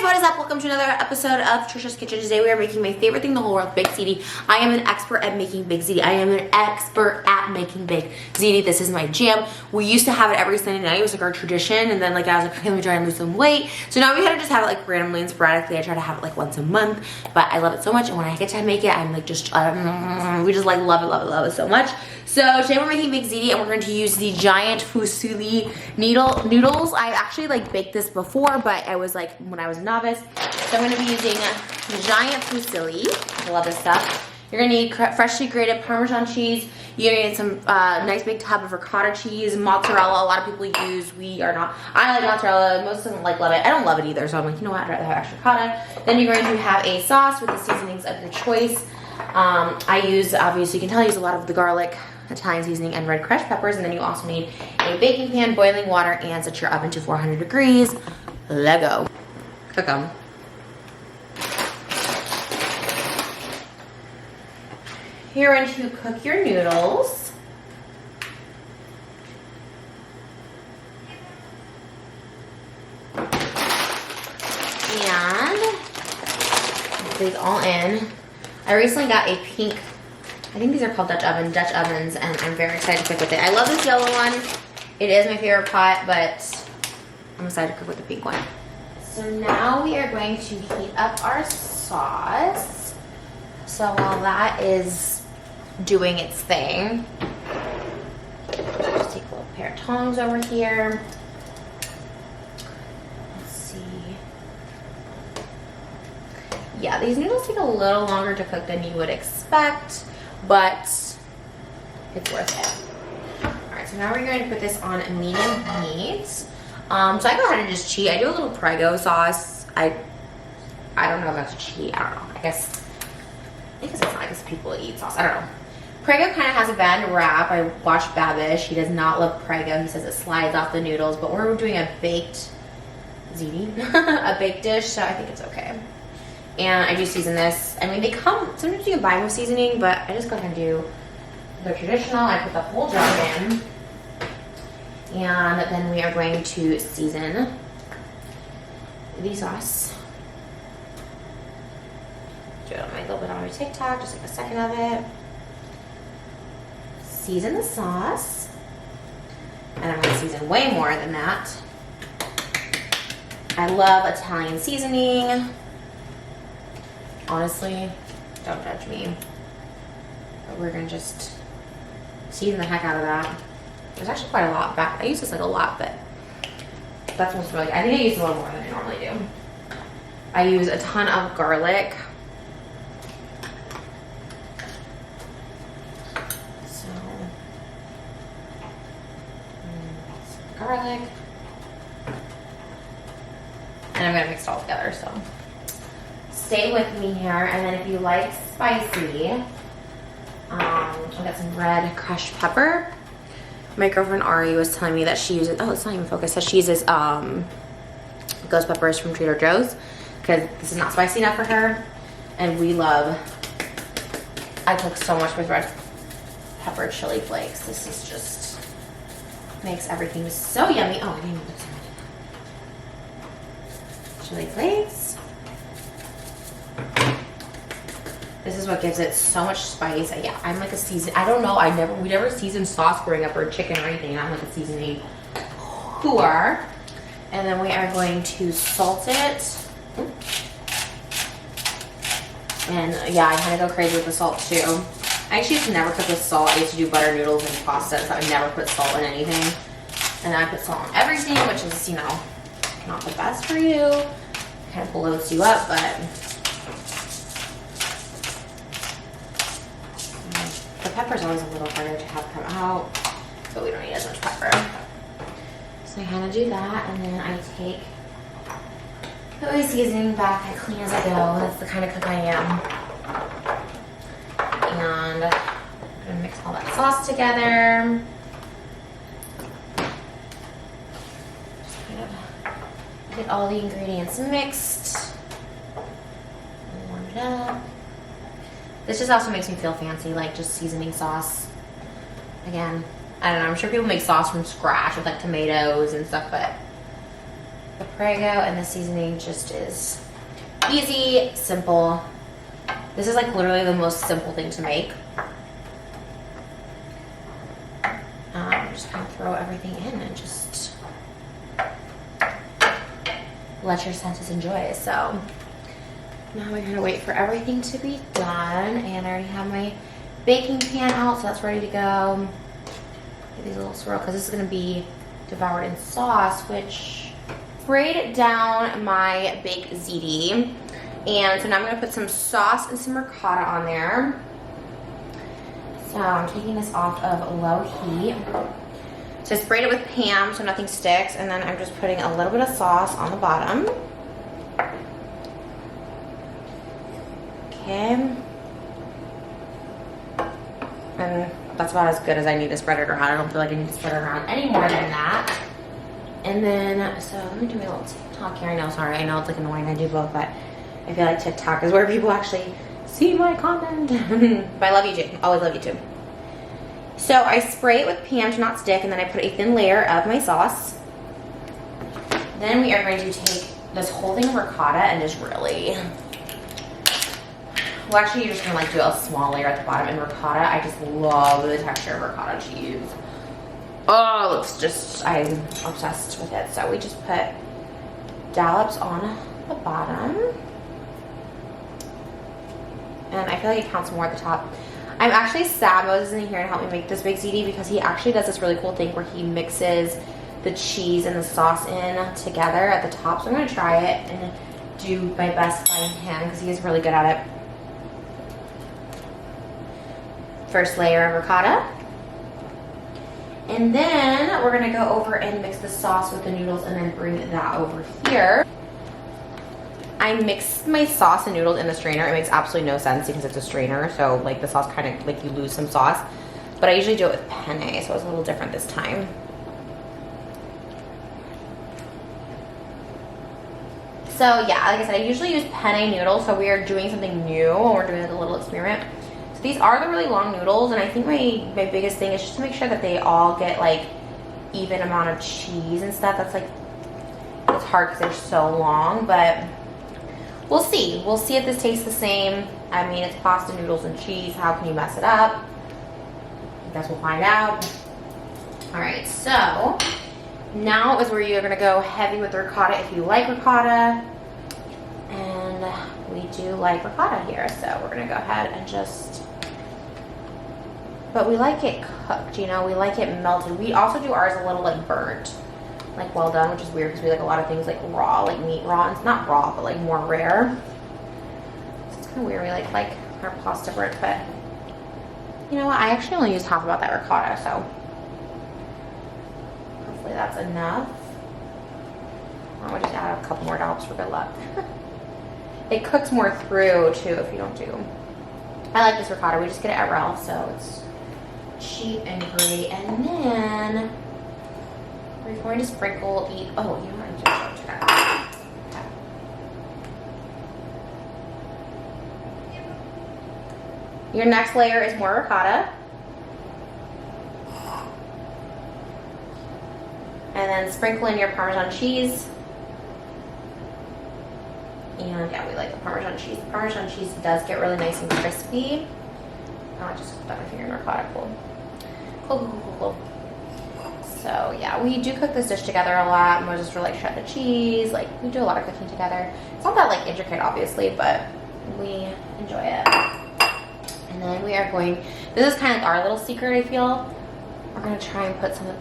what is up? Welcome to another episode of Trisha's Kitchen. Today we are making my favorite thing in the whole world, baked ziti. I am an expert at making baked ziti. I am an expert at making baked ziti. This is my jam. We used to have it every Sunday night. It was like our tradition, and then like I was like, okay, let me try and lose some weight. So now we kind of just have it like randomly and sporadically. I try to have it like once a month, but I love it so much, and when I get to make it, I'm like just we just like love it so much. So today we're making baked ziti, and we're going to use the giant FUSILLI noodles. I actually like baked this before, but I was like when I was a novice. So I'm going to be using the giant FUSILLI. I love this stuff. You're going to need freshly grated Parmesan cheese. You're going to need some nice big tub of ricotta cheese, mozzarella. A lot of people use. We are not. I like mozzarella. Most of them like love it. I don't love it either, so I'm like, you know what? I'd rather have extra ricotta. Then you're going to have a sauce with the seasonings of your choice. I use, obviously you can tell, I use a lot of the garlic, Italian seasoning, and red crushed peppers. And then you also need a baking pan, boiling water, and set your oven to 400 degrees. Let go. Cook them. You're going to cook your noodles. And put these all in. I recently got a pink, I think these are called Dutch ovens, and I'm very excited to cook with it. I love this yellow one. It is my favorite pot, but I'm excited to cook with the pink one. So now we are going to heat up our sauce. So while that is doing its thing, just take a little pair of tongs over here. Let's see. Yeah, these noodles take a little longer to cook than you would expect, but it's worth it. Alright, so now we're going to put this on medium heat. So I go ahead and just cheat. I do a little Prego sauce. I don't know if that's a cheat. I don't know. I guess it's not. I guess people eat sauce. I don't know. Prego kind of has a bad rap. I watched Babish. He does not love Prego. He says it slides off the noodles, but we're doing a baked ziti, a baked dish, so I think it's okay. And I do season this. I mean, they come, sometimes you can buy them with seasoning, but I just go ahead and do the traditional. I put the whole jug in. And then we are going to season the sauce. Do it on my little bit on my TikTok, just like a second of it. Season the sauce. And I'm gonna season way more than that. I love Italian seasoning. Honestly, don't judge me. But we're gonna just season the heck out of that. There's actually quite a lot back. I use this like a lot, but that's what's really, I think I use a little more than I normally do. I use a ton of garlic. So, some garlic. And I'm gonna mix it all together, so. Stay with me here, and then if you like spicy, I got some red crushed pepper. My girlfriend Ari was telling me that she uses, oh, it's not even focused, that she uses ghost peppers from Trader Joe's, because this is not spicy enough for her, and we love, I cook so much with red pepper chili flakes. This is just, makes everything so yummy. Oh, I didn't even put some chili flakes. This is what gives it so much spice. Yeah, I'm like a season. I don't know. We never seasoned sauce growing up, or chicken or anything. I'm like a seasoning whore. And then we are going to salt it. And yeah, I kind of go crazy with the salt too. I actually used to never cook with salt. I used to do butter noodles and pasta, so I would never put salt in anything. And then I put salt on everything, which is, you know, not the best for you. Kind of bloats you up, but the pepper's always a little harder to have come out, but we don't need as much pepper. So I kind of do that, and then I take, put my seasoning back as clean as I go. That's the kind of cook I am. And I'm gonna mix all that sauce together. Just kind of get all the ingredients mixed. Warm it up. This just also makes me feel fancy, like just seasoning sauce. Again, I don't know, I'm sure people make sauce from scratch with like tomatoes and stuff, but the Prego, and the seasoning just is easy, simple. This is like literally the most simple thing to make. Just kind of throw everything in and just let your senses enjoy. So now we're gonna wait for everything to be done, and I already have my baking pan out, so that's ready to go. Give these a little swirl because this is gonna be devoured in sauce, which sprayed down my baked ziti. And so now I'm gonna put some sauce and some ricotta on there. So I'm taking this off of low heat. So I sprayed it with Pam so nothing sticks, and then I'm just putting a little bit of sauce on the bottom. Okay. And that's about as good as I need to spread it around. I don't feel like I need to spread it around any more than that. And then, so let me do my little TikTok here. I know, sorry, I know it's like annoying I do both, but I feel like TikTok is where people actually see my content. But I love you too, always love you too. So I spray it with Pam to not stick, and then I put a thin layer of my sauce. Then we are going to take this whole thing of ricotta and just really, well actually you're just gonna like do a small layer at the bottom. And ricotta, I just love the texture of ricotta cheese. Oh, it looks just, I'm obsessed with it. So we just put dollops on the bottom. And I feel like it counts more at the top. I'm actually sad Moses isn't here to help me make this baked ziti because he actually does this really cool thing where he mixes the cheese and the sauce in together at the top. So I'm gonna try it and do my best by him because he is really good at it. First layer of ricotta. And then we're gonna go over and mix the sauce with the noodles and then bring that over here. I mixed my sauce and noodles in the strainer. It makes absolutely no sense because it's a strainer, so like the sauce kind of like you lose some sauce. But I usually do it with penne, so it's a little different this time. So yeah, like I said, I usually use penne noodles, so we are doing something new and we're doing like a little experiment. So these are the really long noodles, and I think my biggest thing is just to make sure that they all get like even amount of cheese and stuff. That's like, it's hard because they're so long, but we'll see. We'll see if this tastes the same. I mean, it's pasta, noodles, and cheese. How can you mess it up? I guess we'll find out. All right, so now is where you're gonna go heavy with the ricotta if you like ricotta. And we do like ricotta here, so we're gonna go ahead and just, but we like it cooked, you know, we like it melted. We also do ours a little like burnt, like well done, which is weird because we like a lot of things like raw, like meat raw. And it's not raw, but like more rare. So it's kind of weird. We like our pasta burnt, but you know what? I actually only used half about that ricotta, so hopefully that's enough. Or we'll just add a couple more dollops for good luck. It cooks more through too if you don't do. I like this ricotta. We just get it at Ralph, so it's cheap and great. And then we're going to sprinkle the, oh, you know what, I just okay. Your next layer is more ricotta. And then sprinkle in your Parmesan cheese. And yeah, we like the Parmesan cheese. The Parmesan cheese does get really nice and crispy. Oh, I just stuck my finger in ricotta. Cool. So yeah, we do cook this dish together a lot. Moses really like shred the cheese. Like we do a lot of cooking together. It's not that like intricate, obviously, but we enjoy it. And then we are going, this is kind of like our little secret, I feel. We're gonna try and put some of,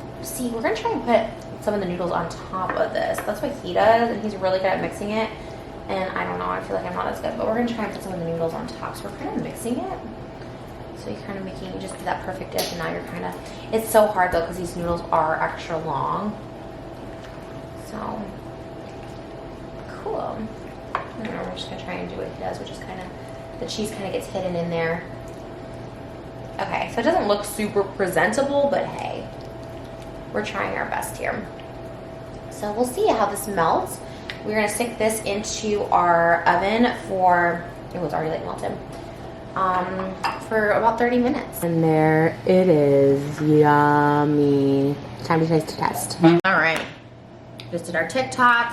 we're gonna try and put some of the noodles on top of this. That's what he does, and he's really good at mixing it. And I don't know, I feel like I'm not as good, but we're gonna try and put some of the noodles on top. So we're kind of mixing it. So you're kind of making, you just do that perfect dish, and now you're kind of, it's so hard though because these noodles are extra long. So, cool. And then we're just gonna try and do what he does, which is kind of, the cheese kind of gets hidden in there. Okay, so it doesn't look super presentable, but hey, we're trying our best here. So we'll see how this melts. We're gonna stick this into our oven for, it was already like melted, for about 30 minutes. And there it is, yummy. Time to taste the test. All right, Just did our TikTok.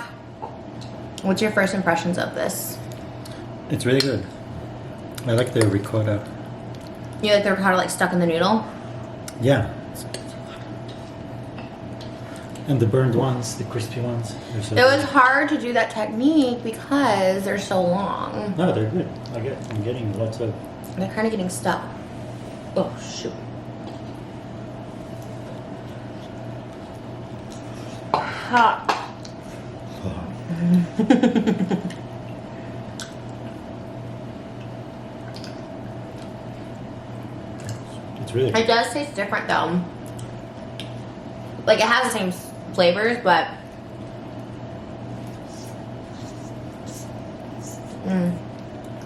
What's your first impressions of this? It's really good. I like the ricotta. You like the ricotta like stuck in the noodle? Yeah. And the burned ones, the crispy ones. They're so It was good. hard to do that technique because they're so long. No, they're good. I'm getting lots of. They're kind of getting stuck. Oh, shoot. Hot. It's really It good. does taste different though. Like it has the same flavors, but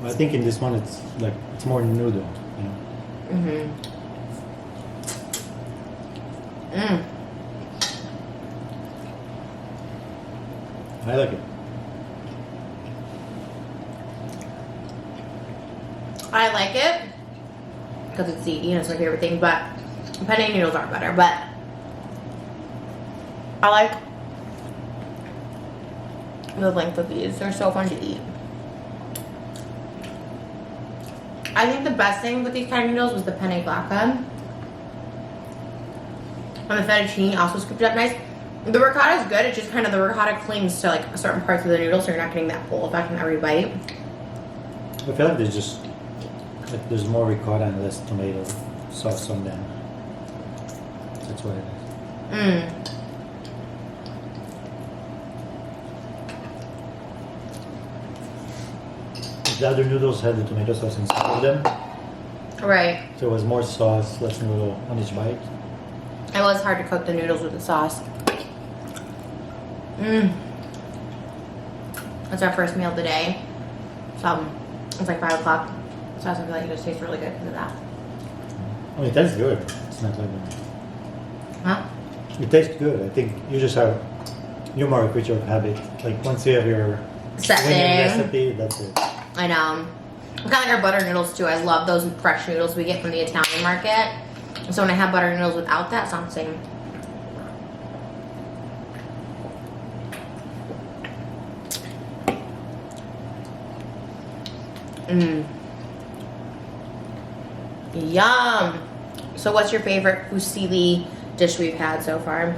I think in this one it's like it's more noodle, you know. I like it. I like it because it's Ziti and it's my favorite thing, but penne noodles are better, but I like the length of these. They're so fun to eat. I think the best thing with these kind of noodles was the penne glacca. And the fettuccine also scooped up nice. The ricotta is good, it's just kind of the ricotta clings to like certain parts of the noodle, so you're not getting that full effect in every bite. I feel like there's more ricotta and less tomato sauce on them. That's what it is. The other noodles had the tomato sauce inside of them, Right. so it was more sauce, less noodle on each bite. It was hard to cook the noodles with the sauce. That's our first meal of the day. So it's like 5 o'clock. So I feel like it just tastes really good because of that. I mean, it tastes good. It's not like Huh? it tastes good. I think you're more a creature of habit. Like once you have your Set winning thing. recipe, that's it. I know. Kind of like our butter noodles too. I love those fresh noodles we get from the Italian market. So when I have butter noodles without that, it's not the same. Yum. So what's your favorite fusilli dish we've had so far?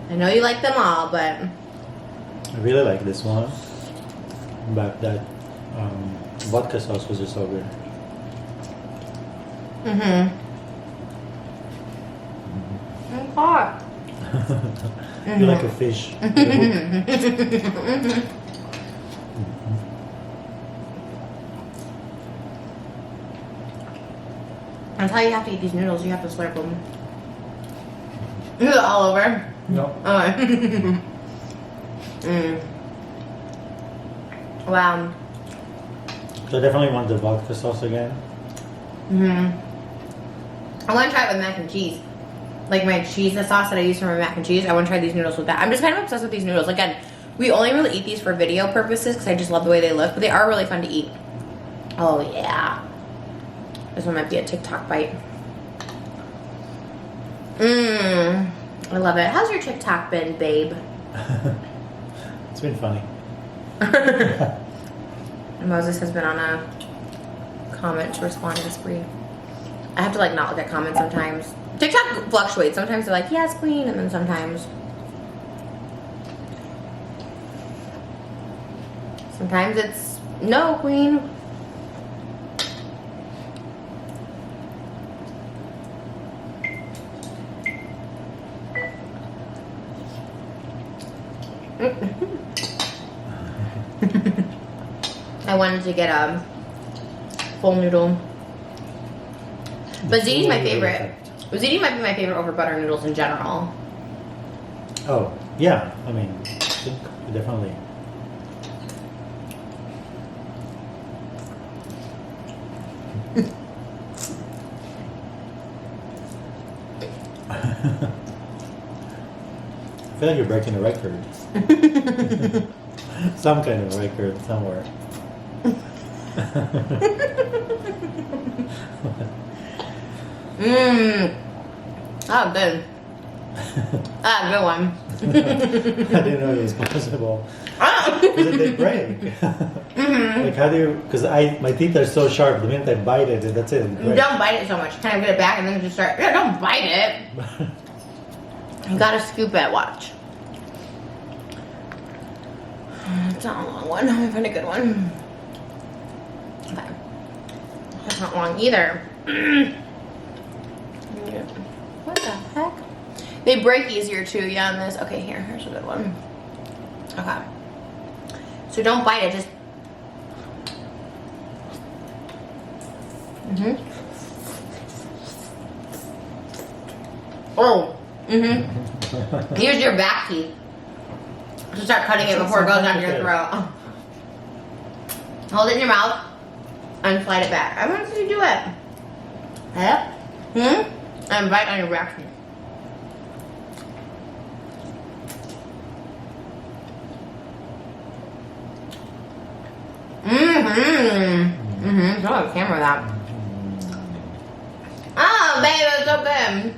I know you like them all, but I really like this one, but that vodka sauce was just so good. it's hot. You like a fish with a hook. That's how you have to eat these noodles. You have to slurp them. Is it all over? No. Oh. Wow. So I definitely want the vodka sauce again. I want to try it with mac and cheese. Like my cheese, the sauce that I use for my mac and cheese. I want to try these noodles with that. I'm just kind of obsessed with these noodles. Again, we only really eat these for video purposes because I just love the way they look. But they are really fun to eat. Oh, yeah. This one might be a TikTok bite. I love it. How's your TikTok been, babe? It's been funny. Moses has been on a comment to respond to this brief. I have to like not look at comments sometimes. TikTok fluctuates. Sometimes they're like, yes, queen, and then sometimes it's no, queen. I wanted to get a full noodle. But ziti's my favorite. Ziti might be my favorite over butter noodles in general. Oh, yeah. I mean, I think definitely. I feel like you're breaking a record. Some kind of record somewhere. Oh, good. Ah, good one. I didn't know it was possible. Ah. Because they break. Like how do you? Because my teeth are so sharp. The minute I bite it, that's it. It breaks. Don't bite it so much. Kind of get it back and then just start. Yeah, don't bite it. You gotta scoop it. Watch. It's not a long one. Let me find a good one. Okay. That's not long either. What the heck? They break easier too, yeah, on this. Okay, here's a good one. Okay. So don't bite it, just... Oh. Here's your back teeth. So start cutting it before it goes down your throat. Oh. Hold it in your mouth and slide it back. I want to see you do it. Yep. And bite on your back teeth. Show the camera that. Oh, baby, it's so good.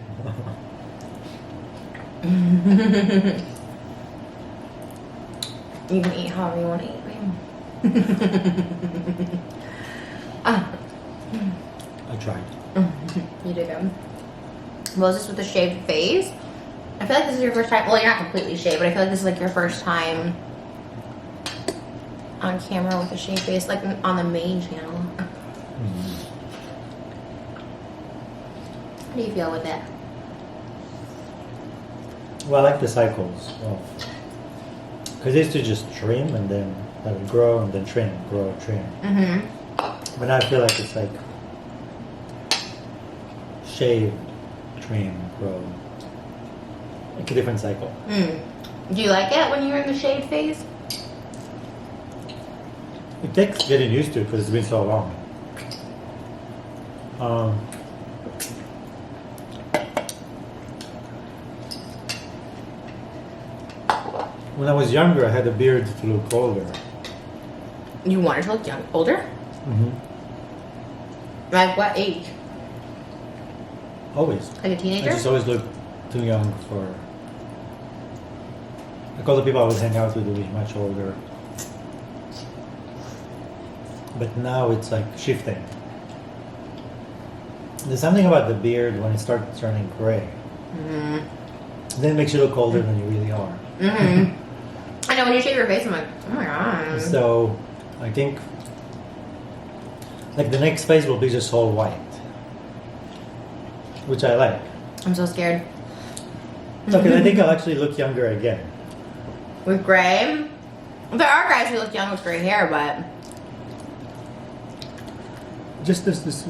You can eat however you want to eat, babe. I tried. You did good. Moses with a shaved face. I feel like this is your first time. Well, you're not completely shaved, but I feel like this is like your first time on camera with a shaved face, like on the main channel. How do you feel with it? Well, I like the cycles. Because I used to just trim and then let it grow and then trim, grow, trim. But now I feel like it's like shave, trim, grow. Like a different cycle. Do you like it when you're in the shaved phase? It takes getting used to it because it's been so long. When I was younger, I had a beard to look older. You wanted to look young, older? Like what age? Always. Like a teenager? I just always looked too young for... Like all the people I would hang out with were much older. But now it's like shifting. There's something about the beard when it starts turning gray. Then it makes you look older than you really are. I know when you shave your face, I'm like, oh my god. So I think like the next phase will be just all white, which I like. I'm so scared. So, because I think I'll actually look younger again. With gray? There are guys who look young with gray hair, but Just this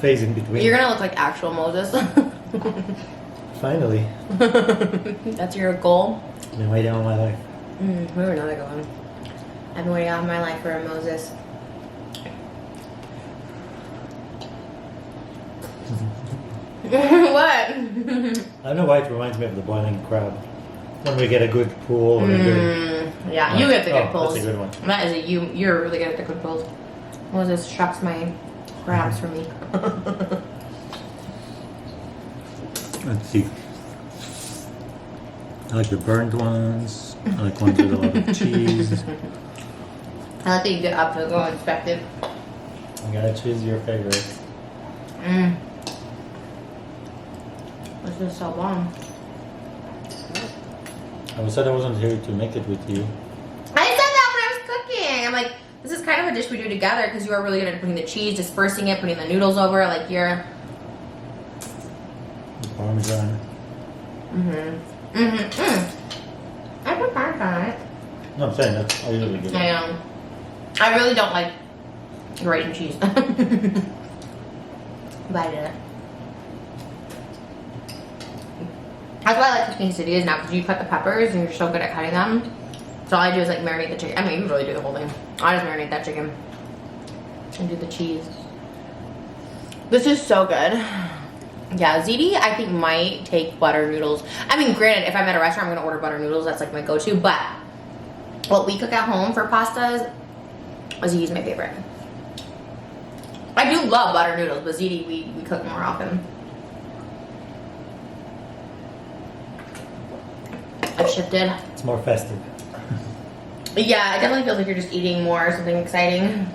phase in between. you're gonna look like actual Moses. Finally. That's your goal? I've been waiting all my life. Where another good one? I've been waiting all my life for a Moses. What? I don't know why it reminds me of the boiling crab. When we get a good pool or a good... Yeah, you get the good Oh, pulls. that's a good one. That is you're really good at the good pulls. Moses shucks my crabs for me. Let's see. I like the burnt ones. I like ones with a lot of cheese. I like that you get up to go inspect it. I gotta choose your favorite. This is so bomb. I said I wasn't here to make it with you. I said that when I was cooking. I'm like, this is kind of a dish we do together because you are really good at putting the cheese, dispersing it, putting the noodles over. Like you're. The Parmesan. I put Parmesan on it. No, I'm saying that's I usually get. I really don't like grating cheese. But I did it. That's why I like cooking quesadillas now, because you cut the peppers and you're so good at cutting them. So all I do is like marinate the chicken. I mean, you really do the whole thing. I just marinate that chicken and do the cheese. This is so good. Yeah, Ziti I think might take butter noodles. I mean, granted, if I'm at a restaurant, I'm gonna order butter noodles. That's like my go-to. But what we cook at home for pastas, Ziti's my favorite. I do love butter noodles, but Ziti we cook more often. I've shifted. It's more festive. Yeah, it definitely feels like you're just eating more something exciting.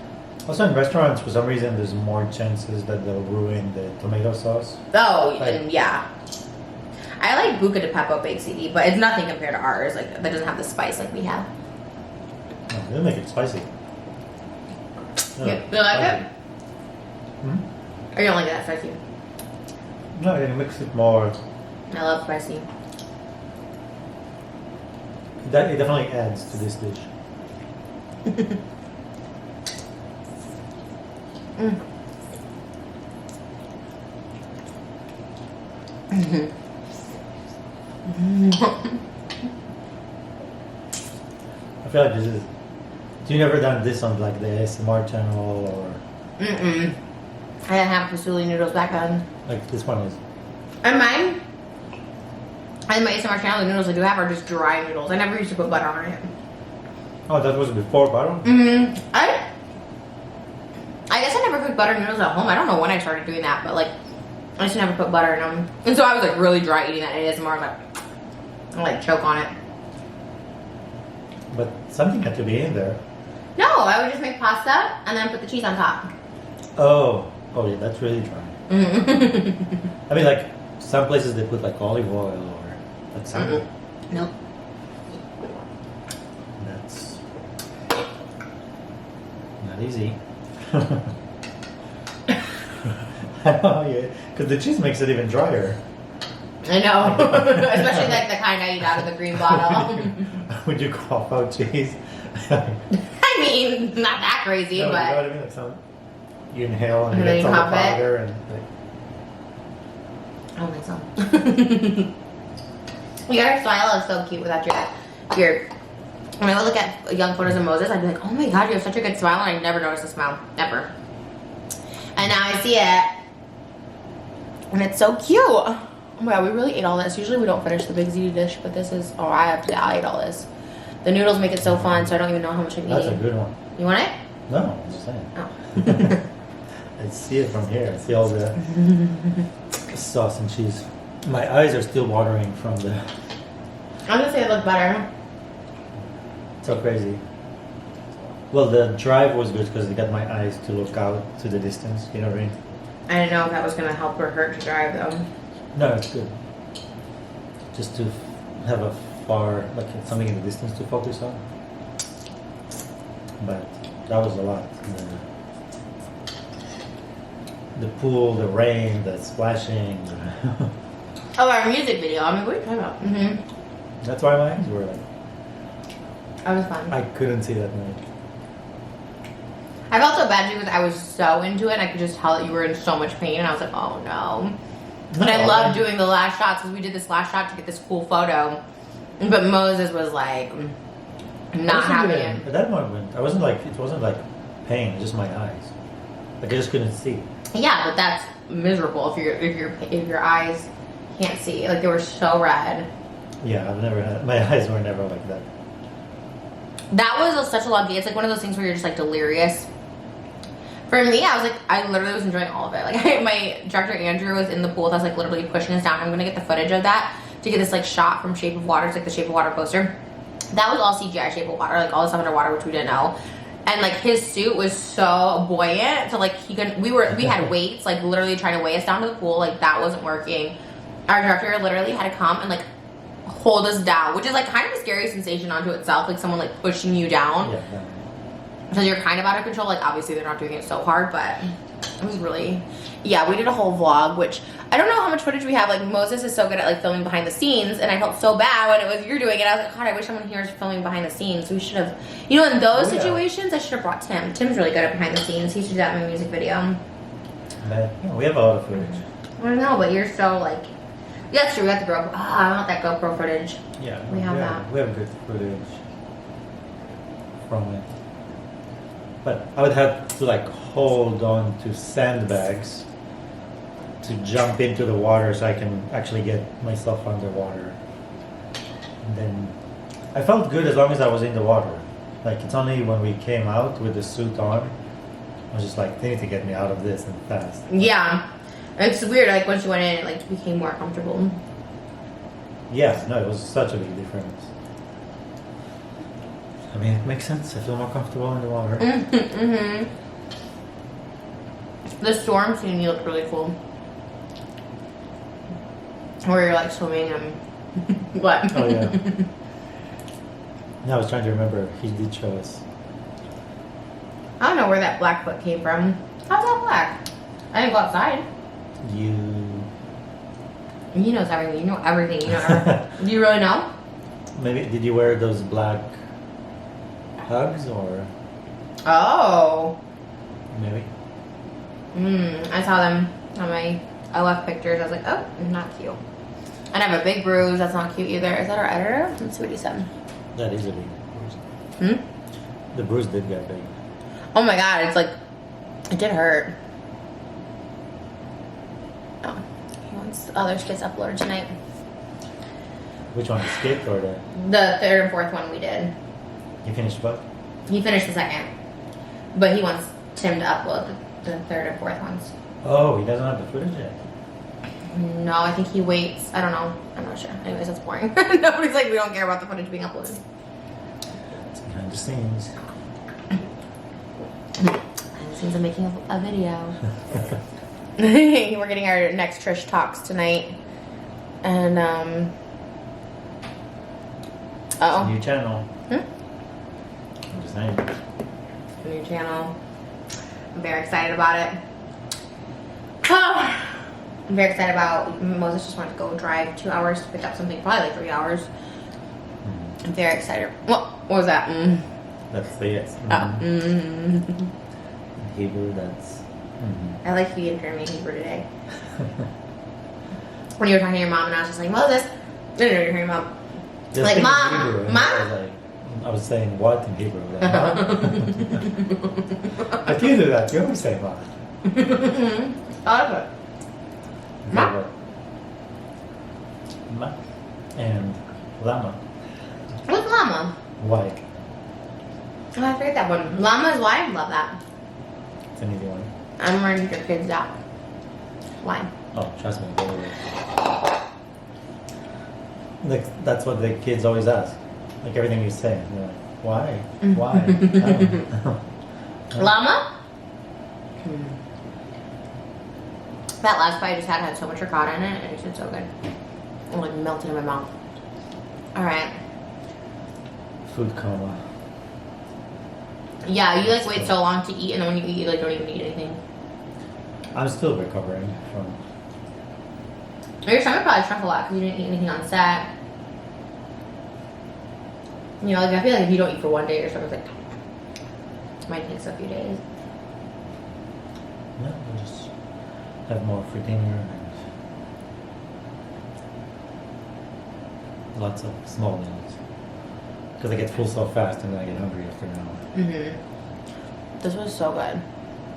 Also in restaurants, for some reason, there's more chances that they'll ruin the tomato sauce. Oh, Like- and yeah. I like Buca de Beppo baked ziti, but it's nothing compared to ours. Like, that doesn't have the spice like we have. No, they'll make it spicy. Yeah. You like it? Hmm? Or you don't like that spicy? No, it makes it more. I love spicy. That it definitely adds to this dish. Mm. I feel like this is. You never done this on like the ASMR channel or Mm-mm. I didn't have FUSILLI noodles back then. like this one is. And mine, and my ASMR channel, the noodles I do have are just dry noodles. I never used to put butter on it. Oh, that was before butter. I guess I never cooked butter noodles at home. I don't know when I started doing that, but like, I just never put butter in them. And so I was like really dry eating that ASMR. I like choke on it. But something had to be in there. No, I would just make pasta and then put the cheese on top. Oh yeah, that's really dry. Mm-hmm. I mean, like some places they put like olive oil or but some Nope. that's not easy. I know, yeah, because the cheese makes it even drier. I know. Especially like the kind I eat out of the green bottle. Would you cough out cheese? I mean, not that crazy, No, but. you know what I mean? Like some, you inhale and And it then gets you all the cough it? powder and like, I don't think so. Your smile is so cute without your. When I would look at young photos of Moses, I'd be like, oh my god, you have such a good smile, and I never noticed the smile. Never. And now I see it. And it's so cute. Oh my god, we really ate all this. Usually we don't finish the big ziti dish, but this is, oh, I ate all this. The noodles make it so fun, so I don't even know how much I'm that's a eating. good one. You want it? No, I'm just saying. Oh. I see it from here. I see all the sauce and cheese. My eyes are still watering from the. I'm gonna say it looked better. So crazy. Well, the drive was good because it got my eyes to look out to the distance. You know what I mean? I didn't know if that was gonna help or hurt to drive though. No, it's good. Just to have a far, like something in the distance to focus on. But that was a lot. The pool, the rain, the splashing. Oh, our music video. I mean, what are you talking about? Mm-hmm. That's why my eyes were like. That was fun. I couldn't see that much. I felt so bad too because I was so into it and I could just tell that you were in so much pain and I was like, oh no. And I loved doing the last shots because we did this last shot to get this cool photo. But Moses was like not having it. At that moment, I wasn't like, it wasn't like pain, just my eyes. Like I just couldn't see. Yeah, but that's miserable if your eyes can't see. Like they were so red. Yeah, I've never had, my eyes were never like that. That was such a long day. It's like one of those things where you're just like delirious. For me, I was like, I literally was enjoying all of it. Like my director Andrew was in the pool with us, like literally pushing us down. I'm gonna get the footage of that to get this like shot from Shape of Water. It's like the Shape of Water poster. That was all CGI Shape of Water, like all the stuff underwater, which we didn't know. And like his suit was so buoyant, so like he couldn't. We had weights, like literally trying to weigh us down to the pool. Like that wasn't working. Our director literally had to come and like hold us down, which is like kind of a scary sensation unto itself, like someone like pushing you down. Yeah, Because you're kind of out of control. Like obviously they're not doing it so hard, but it was really, yeah, we did a whole vlog, which I don't know how much footage we have. Like Moses is so good at like filming behind the scenes, and I felt so bad when it was you're doing it. I was like, God, I wish someone here was filming behind the scenes. We should have, you know, in those situations, I should have brought Tim. Tim's really good at behind the scenes. He should do that in my music video. but, yeah, we have a lot of footage. I don't know, but you're so like, yeah, that's true. We got the GoPro. I want that GoPro footage. Yeah, We have that. We have good footage from it. But I would have to like hold on to sandbags to jump into the water so I can actually get myself underwater. And then I felt good as long as I was in the water. Like it's only when we came out with the suit on, I was just like, they need to get me out of this and fast. Yeah, it's weird. Like once you went in, it like became more comfortable. Yeah, no, it was such a big difference. I mean, it makes sense. I feel more comfortable in the water. Mm-hmm. The storm scene looked really cool. Where you're like swimming and what? Oh yeah. No, I was trying to remember. He did show us. I don't know where that Blackfoot came from. How's that black? I didn't go outside. You. He knows everything. You know everything. You know everything. Do you really know? Maybe did you wear those black hugs or Oh. maybe? I saw them on my left pictures. I was like, oh, not cute. And I have a big bruise. That's not cute either. Is that our editor? Let's see what he said. That is a big bruise. The bruise did get big. Oh my god, it's like, it did hurt. Oh, he wants the other skits uploaded tonight. Which one? Skip or the? The third and fourth one we did. You finished what? He finished the second. But he wants Tim to upload the third and fourth ones. Oh, he doesn't have the footage yet. No, I think he waits. I don't know. I'm not sure. Anyways, that's boring. Nobody's like, we don't care about the footage being uploaded. It's behind the scenes. Behind the scenes of making a video. We're getting our next Trish Talks tonight. And, It's a new channel. I'm just saying. new channel. I'm very excited about it. I'm very excited about Moses just wanted to go drive 2 hours to pick up something, probably like 3 hours. I'm very excited. What was that? That's the yes. In Hebrew, that's. I like you hearing me Hebrew today. When you were talking to your mom and I was just like, Moses, no, you're hearing your mom. Just Like, think in Mom, Hebrew, and Mom. I was saying what in Hebrew? Like, Mom? But you do that. You always say what. Thought of it. Ma. Ma and llama. What's llama? Why? Oh, I forget that one. Llama is why? Love that. It's an easy one. I'm running your kids out. Why? Oh, trust me. Go away. Like, that's what the kids always ask. Like everything you say. They're like, why? Why? Llama? That last bite I just had so much ricotta in it, and it's so good. It like melted in my mouth. Alright. Food coma. Yeah, you like wait so long to eat, and then when you eat, you like don't even eat anything. I'm still recovering from. Your stomach probably shrunk a lot because you didn't eat anything on set. You know, like I feel like if you don't eat for one day, your stomach's like, it might take a few days. No, I just have more for dinner and lots of small meals. Because I get full so fast and then I get hungry after an hour. This was so good.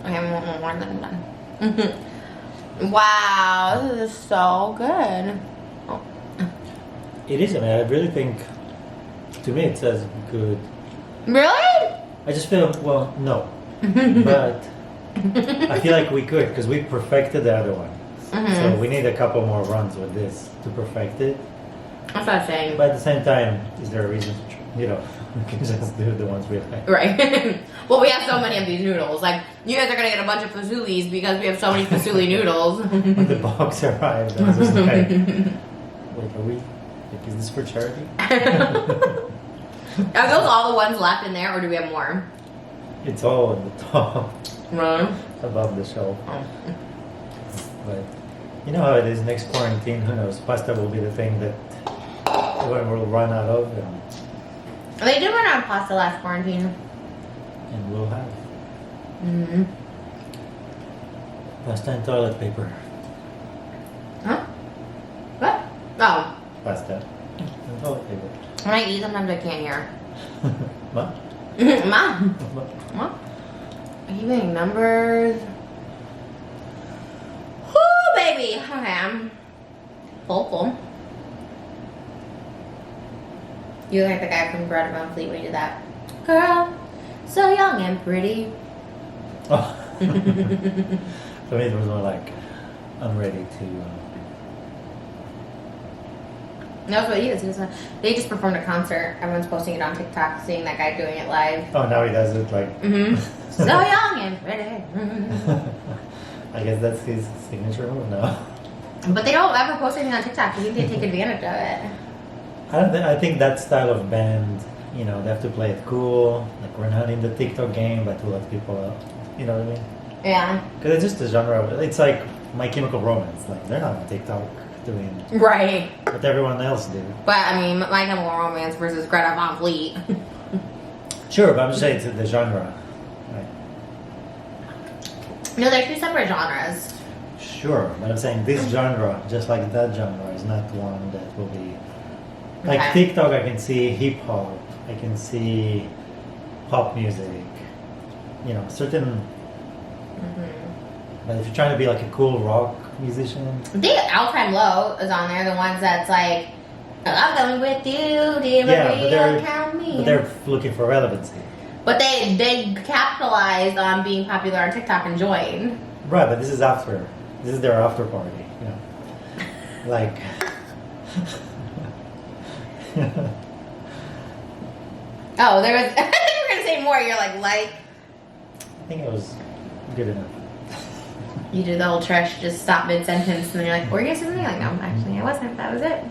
Okay, I want one more and then I'm done. Wow, this is so good. Oh. It is, I mean, I really think, to me it says good. Really? I just feel, well, no. But I feel like we could, because we perfected the other one. So we need a couple more runs with this to perfect it. That's what I'm saying. But at the same time, is there a reason to, we can just do the ones we like. Right. Well, we have so many of these noodles. Like, you guys are going to get a bunch of FUSILLIs because we have so many FUSILLI noodles. When the box arrived, I was just like, wait, are we, like, is this for charity? Are those all the ones left in there, or do we have more? It's all at the top, Really? above the shelf. Oh. But you know how it is, next quarantine, who knows, pasta will be the thing that we'll run out of, They did run out of pasta last quarantine. and we'll have Mm-hmm. pasta and toilet paper. Huh? What? Oh. Pasta and toilet paper. When I eat, sometimes I can't hear. What? Mom. What? Are you getting numbers? Whoo, baby. Okay, I'm full. You look like the guy from Greta Van Fleet when he did that. Girl, so young and pretty. Oh. For me, it was more like, I'm ready to That's what he is. They just performed a concert. Everyone's posting it on TikTok, seeing that guy doing it live. Oh, now he does it like. So young and pretty. I guess that's his signature move now. But they don't ever post anything on TikTok. You think they take advantage of it? I think that style of band, you know, they have to play it cool. Like we're not in the TikTok game, but to let people out. You know what I mean? Yeah. Because it's just a genre. It's like My Chemical Romance. Like they're not on TikTok doing Right. what everyone else do. But I mean, My Chemical Romance versus Greta Van Fleet. Sure, but I'm just saying it's the genre. Right. No, they're two separate genres. Sure, but I'm saying this genre, just like that genre, is not one that will be like Okay. TikTok. I can see hip hop. I can see pop music. You know, certain. But if you're trying to be like a cool rock musician, I think All Time Low is on there. The ones that's like, I'm coming with you, dear yeah, count me. but they're looking for relevancy. But they capitalized on being popular on TikTok and joined. Right, but this is after. This is their after party. You know, like. Oh, there was. I think you were gonna say more. You're like. I think it was good enough. You do the whole Trish, just stop mid sentence, and then you're like, "Were you gonna say something?" Like, no, actually, I wasn't. That was it.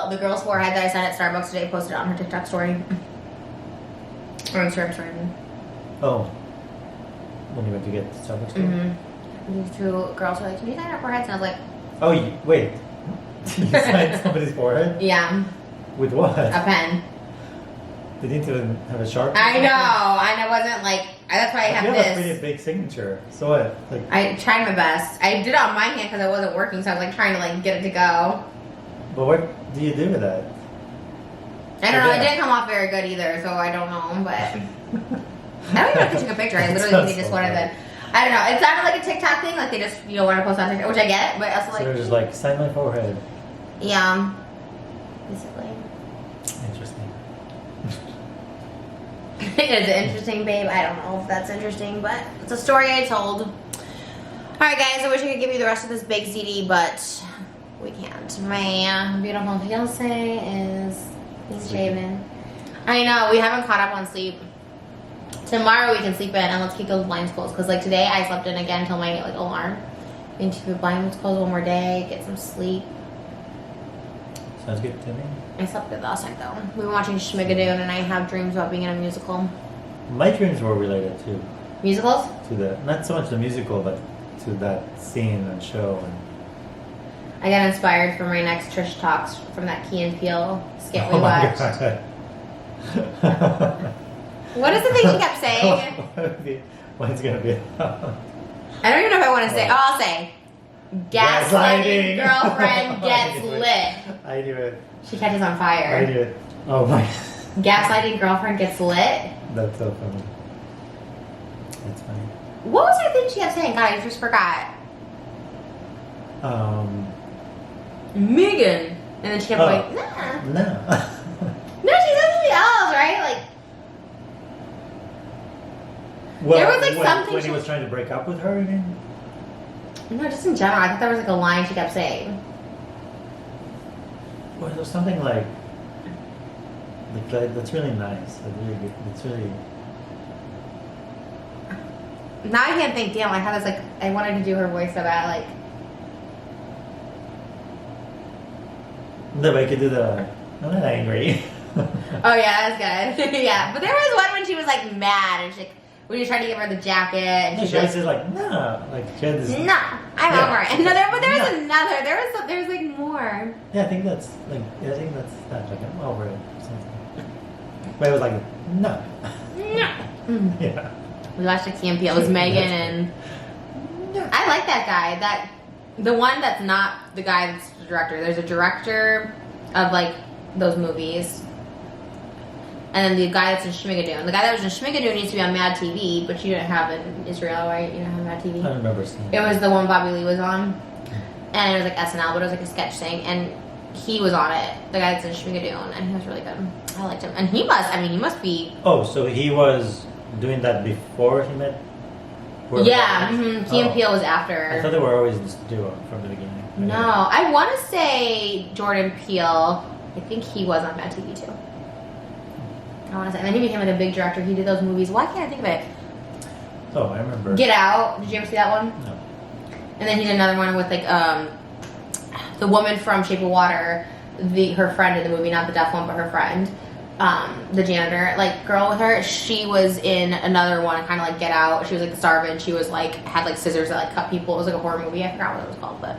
The girl's forehead that I sent at Starbucks today posted it on her TikTok story. Or Instagram story. Oh, when you went to get Starbucks. These two girls were like, "Can you sign our foreheads?" And I was like, Oh, wait. You signed somebody's forehead? "Yeah, With what? a pen." They didn't even have a Sharpie? I know, and I wasn't like. That's why I have You have a pretty this. big signature. So what? Like, I tried my best. I did it on my hand because I wasn't working, so I was like trying to like get it to go. but what do you do with that? I don't know. It Yeah. didn't come off very good either, so I don't know. But I don't even know if they took a picture. I literally think they just wanted to. I don't know. It sounded like a TikTok thing, like they just want to post on TikTok, which I get. But also So like, they're just like, sign my forehead. yeah, basically. Interesting. It's interesting, babe. I don't know if that's interesting, but it's a story I told. All right, guys. I wish I could give you the rest of this baked ziti, but we can't. My beautiful fiance is he's shaving. I know we haven't caught up on sleep. Tomorrow we can sleep in, and let's keep those blinds closed. Cause like today I slept in again until my like alarm. And keep the blinds closed one more day. Get some sleep. Sounds good to me. I slept good last night though. We were watching Schmigadoon, and I have dreams about being in a musical. My dreams were related to Musicals? the not so much the musical, but to that scene and show. And I got inspired for my next Trish Talks from that Key and Peele skit we oh my watched. God. What is the thing she kept saying? What's gonna be? I don't even know if I want to say. Oh, I'll say. Gaslighting Gaslighting. girlfriend gets I knew it. lit. I knew it. She catches on I fire. knew it. Oh my. Gaslighting girlfriend gets lit. That's so funny. That's funny. What was her thing she kept saying? God, I just forgot. Megan. And then she kept Oh. going, nah. No. No, she said something else, right? Like, Well, There was, like, something when she- he was trying to break up with her again. no, just in general. I thought there was like a line she kept saying. Well, there was something like that's really nice. That's really good. It's really. Now I can't think. Damn, I had this like, I wanted to do her voice so bad. Like, No, but I could do the. I'm not angry. oh yeah, that's good. Yeah, but there was one when she was like mad and she like, when you tried to give her the jacket and She she's like, always says like, no, like she had this. no, I'm Yeah. over it. And no, but there was No. another. There was like more. Yeah, I think that's like. I think that's that. Like I'm over it or something. But it was like, no. No. Yeah. We watched a camp. It was Megan and I like that guy. That the one that's not the guy that's the director. There's a director of like those movies. And then the guy that's in Schmigadoon. The guy that was in Schmigadoon needs to be on Mad TV, but you didn't have it in Israel, right? You don't have Mad TV? I don't remember seeing It was the one Bobby Lee was on. And it was like SNL, but it was like a sketch thing. And he was on it. The guy that's in Schmigadoon. And he was really good. I liked him. And he must be... Oh, so he was doing that before he met Whoever Yeah, that was. Key and Oh. Peele was I after. thought they were always this duo from the beginning. No, I want to say Jordan Peele. I think he was on Mad TV too. I want to say, and then he became like a big director. He did those movies. Why can't I think of it? Oh, I remember. Get Out. Did you ever see that one? No. And then he did another one with like the woman from Shape of Water, her friend in the movie, not the deaf one, but her friend, the janitor, like girl with her. She was in another one, kind of like Get Out. She was like the star of it. And she was like had like scissors that like cut people. It was like a horror movie. I forgot what it was called, but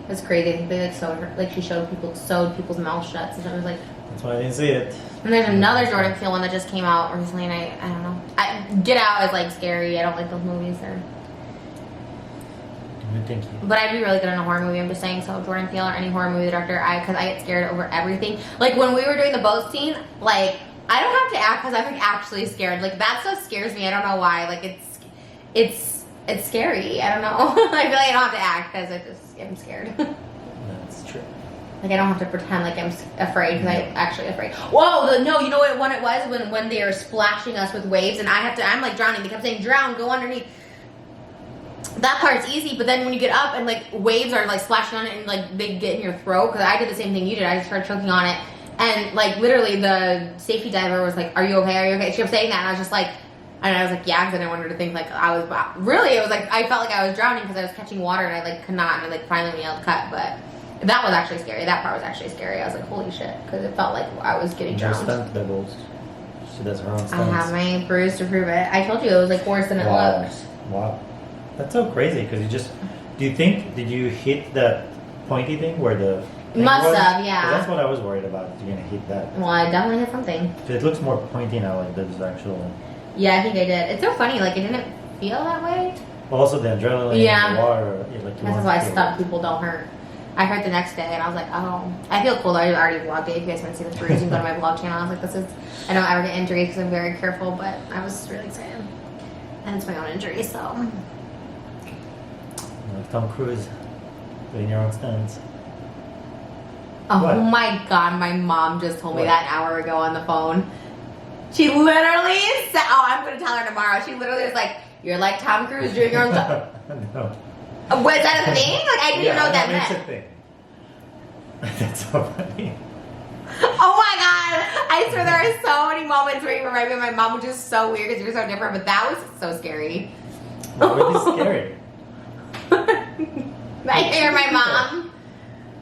it's crazy. I think they like sewed her, like she sewed people's mouths shut. So it was like. That's why I didn't see it. And there's another Jordan Peele one that just came out recently, and I don't know. Get Out is like scary. I don't like those movies. Thank you. But I'd be really good in a horror movie. I'm just saying. So Jordan Peele or any horror movie director, because I get scared over everything. Like when we were doing the boat scene, like I don't have to act because I'm like actually scared. Like that stuff scares me. I don't know why. Like it's scary. I don't know. I feel like I don't have to act because I just am scared. That's true. Like I don't have to pretend like I'm afraid because I'm actually afraid. Whoa, no, you know what one it was when they were splashing us with waves and I'm like drowning. They kept saying drown, go underneath. That part's easy, but then when you get up and like waves are like splashing on it and like they get in your throat, because I did the same thing you did. I just started choking on it, and like literally the safety diver was like, "Are you okay? Are you okay?" She kept saying that, and I was just like, and I was like, "Yeah," because I didn't want her to think like I was really. It was like I felt like I was drowning because I was catching water and I like could not, and I like finally yelled cut, but. That was actually scary. That part was actually scary. I was like, holy shit, because it felt like I was getting drowned. Stunt doubles. She does her own stunts. I have my bruise to prove it. I told you it was like worse than it looked. Wow. That's so crazy because did you hit that pointy thing where the thing Must was? have, yeah. 'Cause that's what I was worried about. You're gonna hit that. Well, I definitely hit something. 'Cause it looks more pointy now, like there's actual. Yeah, I think I did. It's so funny, like it didn't feel that way. Well, also the adrenaline, Yeah. the water. That's why stunt people don't hurt. I hurt the next day and I was like, oh. I feel cool though. I already vlogged it. If you guys want to see the bruise, you can go to my vlog channel. I was like, I don't ever get injuries because I'm very careful, but I was really excited. And it's my own injury, so. Like Tom Cruise doing your own stunts. Oh What? my god, my mom just told me What? that an hour ago on the phone. She literally said, oh, I'm going to tell her tomorrow. She literally was like, you're like Tom Cruise doing your own stuff. No. Was that a thing? Like, I didn't even know what that it's meant. a thing. That's so funny. Oh my god! I swear there are so many moments where you remind me of my mom, which is so weird because you're so different, but that was so scary. Really scary. I hear my mom.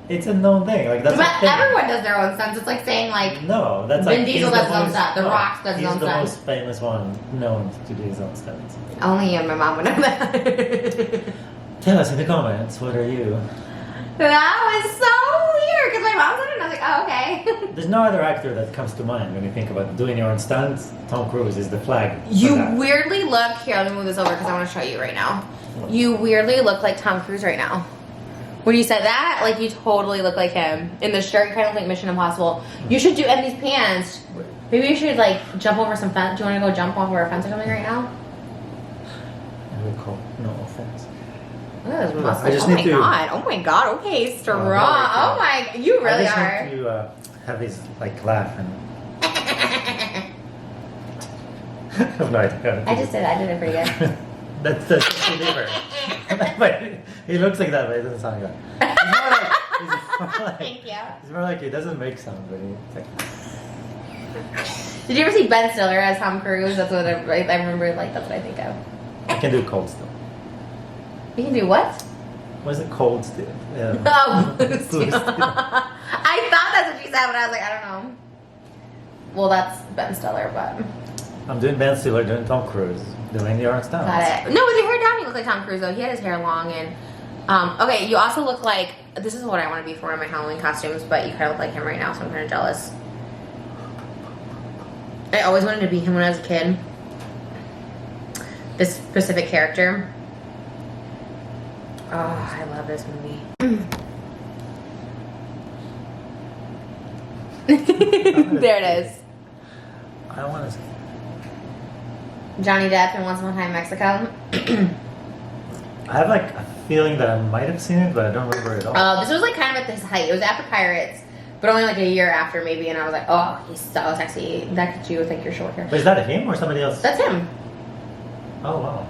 It's a known thing. Like that's. But a thing. everyone does their own stunts. It's like saying like No, that's Vin like Diesel he's does the his own most- stuff. The no, Rock does his own He's the stuff. most famous one known to do his own stunts. only you and my mom would know that. Tell us in the comments, what are you? That was so weird because my mom said it and I was like, oh, okay. There's no other actor that comes to mind when you think about doing your own stunts. Tom Cruise is the flag. for You that. weirdly look, here, let me move this over because I want to show you right now. You weirdly look like Tom Cruise right now. When you said that, like you totally look like him. In the shirt, kind of like Mission Impossible. You should do, and these pants, maybe you should like jump over some fence. Do you want to go jump over a fence or something right now? I would call no offense. Look at those I muscles. just Oh my need to- god. Oh my god. Okay, strong. really Oh my, you really I just are. need to have his like laugh and. I have no idea. I just did. I did it pretty good. That's different. But he looks like that, but it doesn't sound like that. He's more like, Thank you. he's more like he doesn't make sound, but he's like. Did you ever see Ben Stiller as Tom Cruise? That's what I remember. Like that's what I think of. I can do cold still. You can do what? What is it, cold still? Oh, Blue Blue Steel. Steel. I thought that's what you said, but I was like, I don't know. Well, that's Ben Stiller, but I'm doing Ben Stiller, doing Tom Cruise, doing your own stunts. got it. No, with your hair down, you look like Tom Cruise though. He had his hair long and. Okay, you also look like, this is what I want to be for one of my Halloween costumes, but you kind of look like him right now, so I'm kind of jealous. I always wanted to be him when I was a kid. This specific character. Oh, I love this movie. There it is. I don't want to. Johnny Depp in Once Upon a Time in Mexico. I have like a feeling that I might have seen it, but I don't remember it all. This was like kind of at this height. It was after Pirates, but only like a year after maybe, and I was like, oh, he's so sexy. That could you with like your short hair. But is that him or somebody else? That's him. Oh wow.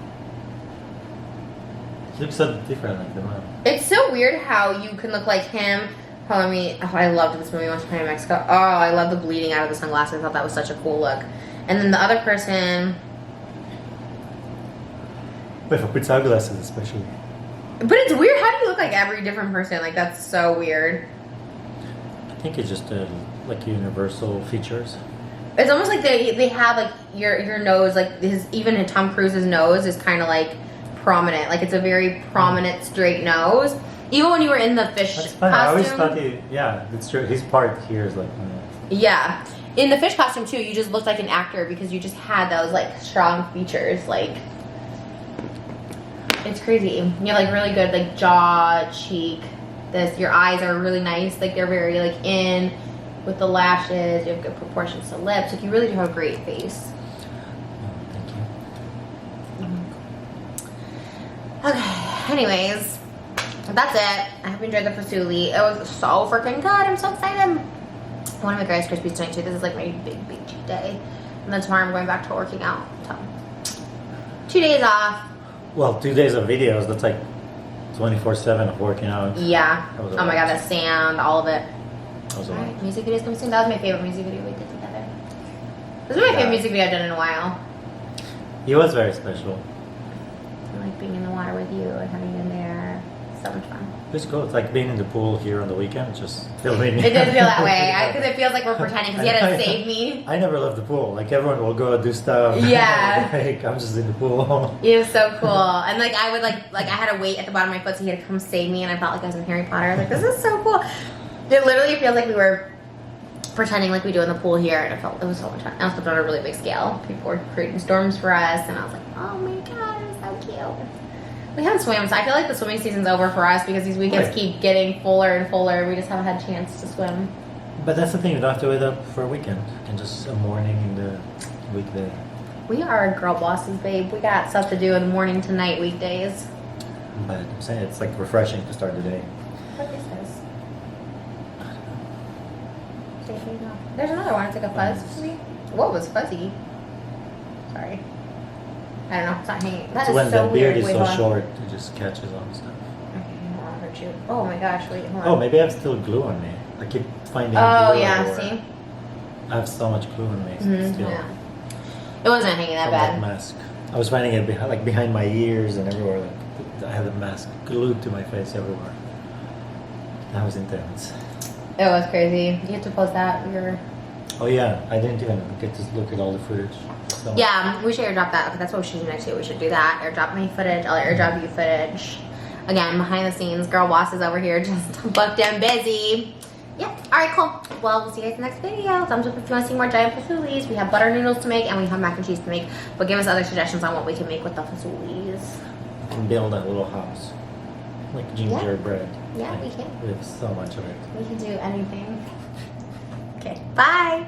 It looks so different like the mom. It's so weird how you can look like him. Oh, I loved this movie Once Upon in Mexico. Oh, I love the bleeding out of the sunglasses. I thought that was such a cool look. And then the other person. But for put sunglasses especially. But it's weird. How do you look like every different person? Like, that's so weird. I think it's just like universal features. It's almost like they have like your nose, like even Tom Cruise's nose is kind of like prominent. Like, it's a very prominent straight nose. Even when you were in the fish That's costume. funny. I always thought that's true. His part here is like. Yeah. In the fish costume too, you just looked like an actor because you just had those like strong features. Like, it's crazy. You have like really good like jaw, cheek. Your eyes are really nice. Like, they're very like in with the lashes. You have good proportions to lips. Like, you really do have a great face. Thank you. Okay. Anyways, that's it. I hope you enjoyed the FUSILLI. It was so freaking good. I'm so excited. I want to make Rice Krispies tonight too. This is like my big cheat day. And then tomorrow I'm going back to working out. So 2 days off. Well, 2 days of videos. That's like 24/7 of working out. Yeah. That was a Oh my lot. god, the sand, all of it. That was a lot. Alright, music videos coming soon. That was my favorite music video we did together. This is my favorite music video I've done in a while. He was very special. I like being in the water with you and having you in there. So much fun. It's cool. It's like being in the pool here on the weekend, just filming. It does feel that way because it feels like we're pretending because he had to save me. I never left the pool. Like, everyone will go do stuff. Yeah. Like, I'm just in the pool. It was so cool. And like I would like I had to wait at the bottom of my foot so he had to come save me, and I felt like I was in Harry Potter. I was like, this is so cool. It literally feels like we were pretending like we do in the pool here, and it was so much fun. I also on a really big scale. People were creating storms for us, and I was like, oh my god, it's so cute. We haven't swam, so I feel like the swimming season's over for us because these weekends Right. keep getting fuller and fuller. We just haven't had a chance to swim. But that's the thing. You don't have to wait up for a weekend. You can just a morning in the weekday. We are girl bosses, babe. We got stuff to do in the morning to night weekdays. But I'm saying it's like refreshing to start the day. What is this? There's another one. It's like a fuzz for me. What was fuzzy? Sorry. I don't know. It's not hanging. That So is when so the beard weird. is Wait, so hold on. short, it just catches on stuff. Okay, I don't want to hurt you. Oh my gosh. Wait, hold on. Oh, maybe I have still glue on me. I keep finding Oh, glue yeah. everywhere. See? I have so much glue on me still. Yeah. It wasn't hanging that From that bad. mask. I was finding it behind my ears and everywhere. Like, I had a mask glued to my face everywhere. That was intense. It was crazy. You have to post that. Oh yeah, I didn't even get to look at all the footage. So. Yeah, we should airdrop that. Okay, that's what we should do next year. We should do that. Airdrop me footage. I'll airdrop you footage. Again, behind the scenes, girl boss is over here just booked and busy. Yep. All right, cool. Well, we'll see you guys in the next video. Thumbs up if you want to see more giant FUSILLIs. We have butter noodles to make and we have mac and cheese to make. But give us other suggestions on what we can make with the FUSILLIs. You can build a little house. Like gingerbread. Yeah, we can. We have so much of it. We can do anything. Okay, bye.